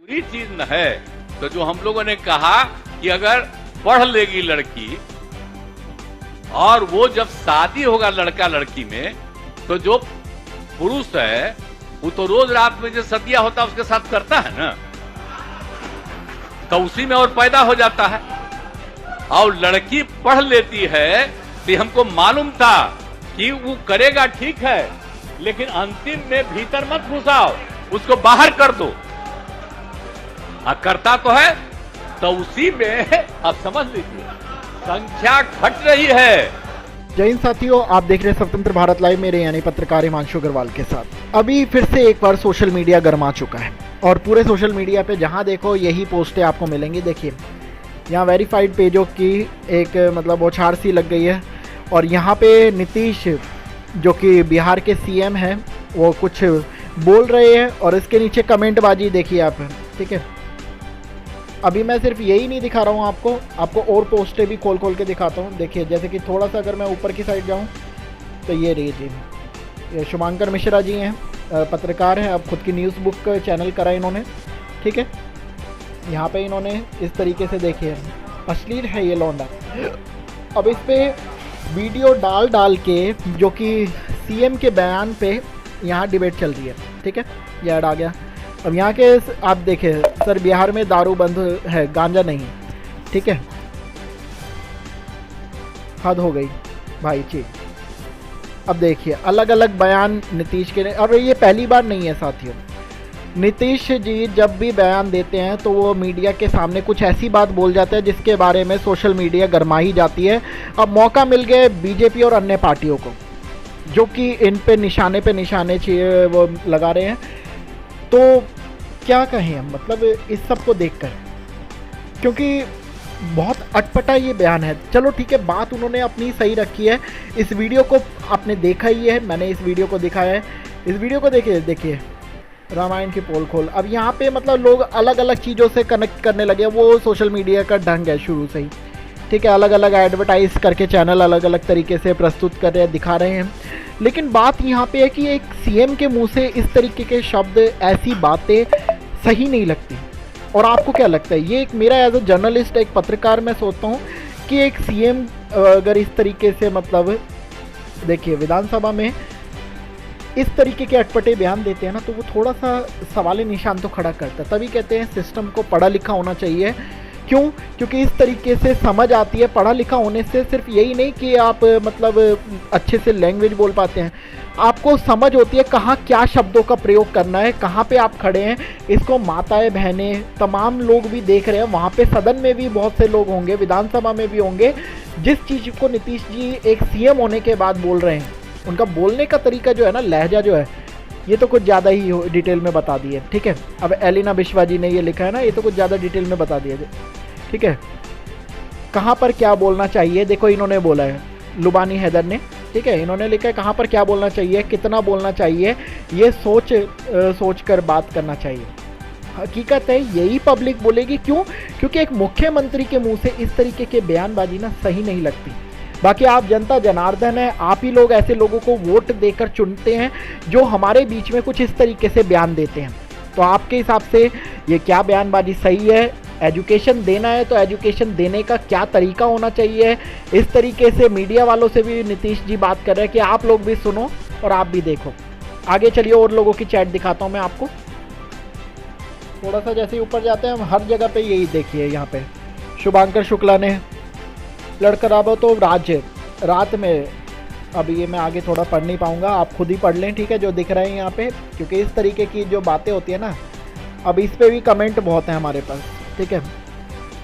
बुरी चीज न है। तो जो हम लोगों ने कहा कि अगर पढ़ लेगी लड़की और वो जब शादी होगा लड़का लड़की में, तो जो पुरुष है वो तो रोज रात में जो सदिया होता है उसके साथ करता है ना, तो उसी में और पैदा हो जाता है। और लड़की पढ़ लेती है तो हमको मालूम था कि वो करेगा ठीक है, लेकिन अंतिम में भीतर मत घुसाओ, उसको बाहर कर दो। करता तो है, तो उसी में आप समझ लीजिए संख्या घट रही है। जय हिंद साथियों, आप देख रहे हैं स्वतंत्र भारत लाइव, मेरे यानी पत्रकार हिमांशु अग्रवाल के साथ। अभी फिर से एक बार सोशल मीडिया गर्मा चुका है और पूरे सोशल मीडिया पे जहां देखो यही पोस्टें आपको मिलेंगी। देखिए यहाँ वेरीफाइड पेजों की एक मतलब बौछार सी लग गई है और यहाँ पे नीतीश जो कि बिहार के सीएम हैं वो कुछ बोल रहे हैं और इसके नीचे कमेंटबाजी देखिए आप, ठीक है। अभी मैं सिर्फ यही नहीं दिखा रहा हूँ आपको और पोस्टें भी खोल के दिखाता हूँ। देखिए जैसे कि थोड़ा सा अगर मैं ऊपर की साइड जाऊँ तो ये रही जी, ये शुभांकर मिश्रा जी हैं, पत्रकार हैं, अब खुद की न्यूज़ बुक चैनल करा इन्होंने, ठीक है। यहाँ पे इन्होंने इस तरीके से देखिए अश्लील है ये लौंडा। अब इस पर वीडियो डाल के जो कि सीएम के बयान पे यहाँ डिबेट चल रही है, ठीक है। ये ऐड आ गया। अब यहाँ के आप देखें सर, बिहार में दारू बंद है, गांजा नहीं, ठीक है। हद हो गई भाई जी। अब देखिए अलग अलग बयान नीतीश के, और ये पहली बार नहीं है साथियों। नीतीश जी जब भी बयान देते हैं तो वो मीडिया के सामने कुछ ऐसी बात बोल जाते हैं जिसके बारे में सोशल मीडिया गरमा ही जाती है। अब मौका मिल गए बीजेपी और अन्य पार्टियों को जो कि इन पे निशाने वो लगा रहे हैं, तो क्या कहें हम, मतलब इस सब को देखकर, क्योंकि बहुत अटपटा ये बयान है। चलो ठीक है, बात उन्होंने अपनी सही रखी है। इस वीडियो को आपने देखा ही है, मैंने इस वीडियो को दिखाया है। इस वीडियो को देखिए रामायण की पोल खोल। अब यहाँ पे मतलब लोग अलग अलग चीज़ों से कनेक्ट करने लगे, वो सोशल मीडिया का ढंग है शुरू से ही, ठीक है। अलग अलग एडवर्टाइज करके चैनल अलग अलग तरीके से प्रस्तुत कर रहे हैं, दिखा रहे हैं। लेकिन बात यहाँ पे है कि एक सीएम के मुंह से इस तरीके के शब्द, ऐसी बातें सही नहीं लगती। और आपको क्या लगता है, ये एक मेरा एज अ जर्नलिस्ट, एक पत्रकार, मैं सोचता हूँ कि एक सीएम अगर इस तरीके से मतलब देखिए विधानसभा में इस तरीके के अटपटे बयान देते हैं ना, तो वो थोड़ा सा सवाल निशान तो खड़ा करता है। तभी कहते हैं सिस्टम को पढ़ा लिखा होना चाहिए। क्यों? क्योंकि इस तरीके से समझ आती है। पढ़ा लिखा होने से सिर्फ यही नहीं कि आप मतलब अच्छे से लैंग्वेज बोल पाते हैं, आपको समझ होती है कहाँ क्या शब्दों का प्रयोग करना है, कहाँ पे आप खड़े हैं। इसको माताएं बहनें तमाम लोग भी देख रहे हैं, वहाँ पे सदन में भी बहुत से लोग होंगे, विधानसभा में भी होंगे। जिस चीज़ को नीतीश जी एक सीएम होने के बाद बोल रहे हैं, उनका बोलने का तरीका जो है ना, लहजा जो है, ये तो कुछ ज़्यादा ही डिटेल में बता दिए, ठीक है। अब एलिना बिश्वा जी ने ये लिखा है ना, ये तो कुछ ज़्यादा डिटेल में बता दिया, ठीक है। कहाँ पर क्या बोलना चाहिए, देखो इन्होंने बोला है, लुबानी हैदर ने, ठीक है, इन्होंने लिखा है कहाँ पर क्या बोलना चाहिए, कितना बोलना चाहिए, ये सोच कर बात करना चाहिए। हकीकत है यही पब्लिक बोलेगी। क्यों? क्योंकि एक मुख्यमंत्री के मुंह से इस तरीके के बयानबाजी ना सही नहीं लगती। बाकी आप जनता जनार्दन है, आप ही लोग ऐसे लोगों को वोट देकर चुनते हैं जो हमारे बीच में कुछ इस तरीके से बयान देते हैं। तो आपके हिसाब से ये क्या बयानबाजी सही है? एजुकेशन देना है तो एजुकेशन देने का क्या तरीका होना चाहिए? इस तरीके से मीडिया वालों से भी नीतीश जी बात कर रहे हैं कि आप लोग भी सुनो और आप भी देखो। आगे चलिए और लोगों की चैट दिखाता हूँ मैं आपको। थोड़ा सा जैसे ही ऊपर जाते हैं हम, हर जगह पे यही देखिए। यहाँ पे शुभांकर शुक्ला ने लड़खड़ाबो तो राज्य रात में, अब ये मैं आगे थोड़ा पढ़ नहीं पाऊँगा, आप खुद ही पढ़ लें, ठीक है, जो दिख रहे हैं यहाँ पे। क्योंकि इस तरीके की जो बातें होती है ना, अब इस पे भी कमेंट बहुत हैं हमारे पास, ठीक है।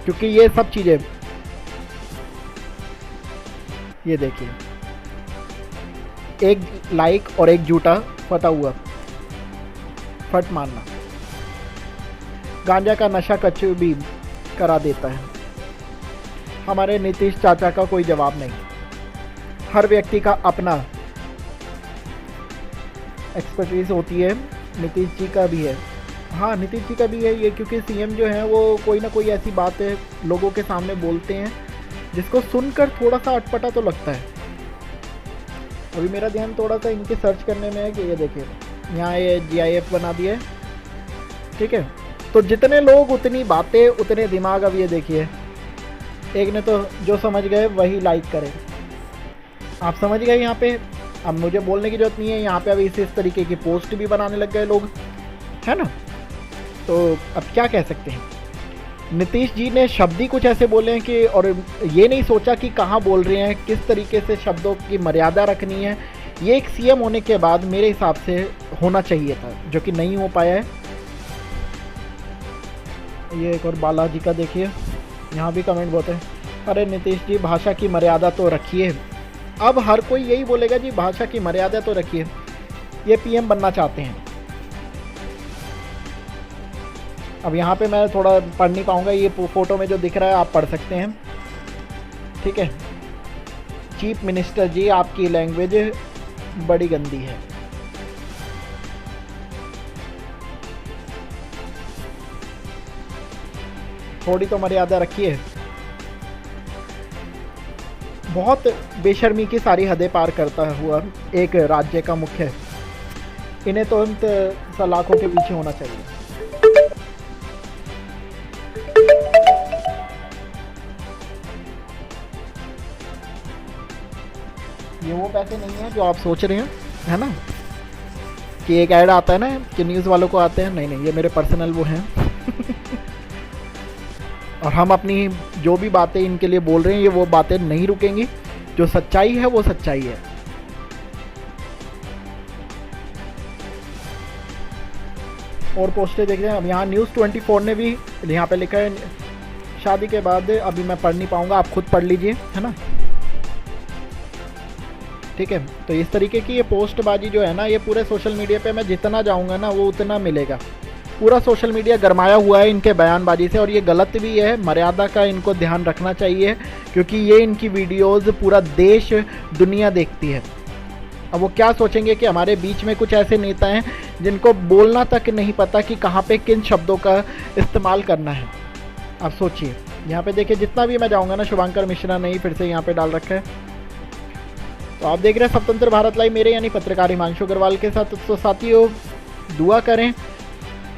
क्योंकि ये सब चीज़ें, ये देखिए, एक लाइक और एक झूठा फटा हुआ, फट मारना, गांजा का नशा कच्च भी करा देता है। हमारे नीतीश चाचा का कोई जवाब नहीं। हर व्यक्ति का अपना एक्सपर्टीज होती है, नीतीश जी का भी है। हाँ, नीतीश जी का भी है ये, क्योंकि सीएम जो है वो कोई ना कोई ऐसी बातें लोगों के सामने बोलते हैं जिसको सुनकर थोड़ा सा अटपटा तो लगता है। अभी मेरा ध्यान थोड़ा सा इनके सर्च करने में है कि ये देखिए यहाँ ये GIF बना दिया है, ठीक है। तो जितने लोग उतनी बातें उतने दिमाग। अब ये देखिए, एक ने तो जो समझ गए वही लाइक करे। आप समझ गए यहाँ पे, अब मुझे बोलने की जरूरत नहीं है। यहाँ पे अब इस तरीके की पोस्ट भी बनाने लग गए लोग, है ना। तो अब क्या कह सकते हैं। नीतीश जी ने शब्द ही कुछ ऐसे बोले हैं कि, और ये नहीं सोचा कि कहाँ बोल रहे हैं, किस तरीके से शब्दों की मर्यादा रखनी है। ये एक सीएम होने के बाद मेरे हिसाब से होना चाहिए था, जो कि नहीं हो पाया है। ये एक और बालाजी का देखिए, यहाँ भी कमेंट बहुत है, अरे नीतीश जी भाषा की मर्यादा तो रखिए। अब हर कोई यही बोलेगा जी, भाषा की मर्यादा तो रखिए। ये पीएम बनना चाहते हैं। अब यहाँ पे मैं थोड़ा पढ़ नहीं पाऊंगा, ये फोटो में जो दिख रहा है आप पढ़ सकते हैं, ठीक है। चीफ मिनिस्टर जी आपकी लैंग्वेज बड़ी गंदी है। थोड़ी तो मर्यादा रखिए। बहुत बेशर्मी की सारी हदें पार करता हुआ एक राज्य का मुख्य, इन्हें तुरंत सलाखों के पीछे होना चाहिए। ये वो पैसे नहीं है जो आप सोच रहे हैं, है ना, कि एक ऐड आता है ना कि न्यूज़ वालों को आते हैं। नहीं नहीं, ये मेरे पर्सनल वो हैं। और हम अपनी जो भी बातें इनके लिए बोल रहे हैं, ये वो बातें नहीं रुकेंगी। जो सच्चाई है वो सच्चाई है। और पोस्टें देख रहे हैं। अब यहाँ न्यूज़ 24 ने भी यहाँ पे लिखा है, शादी के बाद, अभी मैं पढ़ नहीं पाऊंगा, आप खुद पढ़ लीजिए, है ना, ठीक है। तो इस तरीके की ये पोस्टबाजी जो है ना, ये पूरे सोशल मीडिया पे मैं जितना जाऊंगा ना वो उतना मिलेगा। पूरा सोशल मीडिया गरमाया हुआ है इनके बयानबाजी से, और ये गलत भी है। मर्यादा का इनको ध्यान रखना चाहिए, क्योंकि ये इनकी वीडियोस पूरा देश दुनिया देखती है। अब वो क्या सोचेंगे कि हमारे बीच में कुछ ऐसे नेता हैं जिनको बोलना तक नहीं पता कि कहाँ पे किन शब्दों का इस्तेमाल करना है। आप सोचिए, यहाँ पे देखिए, जितना भी मैं जाऊँगा ना, शुभांकर मिश्रा ने ही फिर से यहाँ पे डाल रखा है। तो आप देख रहे हैं स्वतंत्र भारत लाइव, मेरे यानी पत्रकार हिमांशु अग्रवाल के साथ। तो साथियों, दुआ करें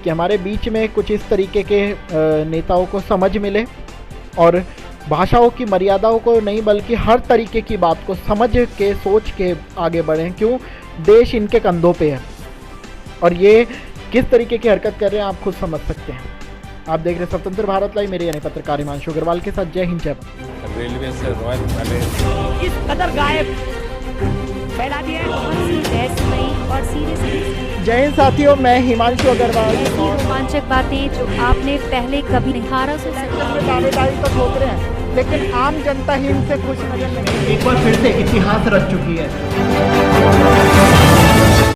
कि हमारे बीच में कुछ इस तरीके के नेताओं को समझ मिले, और भाषाओं की मर्यादाओं को नहीं बल्कि हर तरीके की बात को समझ के सोच के आगे बढ़ें। क्यों, देश इनके कंधों पे है, और ये किस तरीके की हरकत कर रहे हैं आप खुद समझ सकते हैं। आप देख रहे हैं स्वतंत्र भारत लाइव, मेरे यानी पत्रकार हिमांशु अग्रवाल के साथ। जय हिंद, जय भारत। रेलवे से रॉयल पैलेस इस कदर गायब फैला दिया और सीरियसली। जय हिंद साथियों, मैं हिमांशु अग्रवाल। ऐसी रोमांचक बातें जो आपने पहले कभी नहीं। 1800 दावेदारी तो ठोक रहे हैं, लेकिन आम जनता ही इनसे खुश नजर नहीं। एक बार फिर से इतिहास रच चुकी है।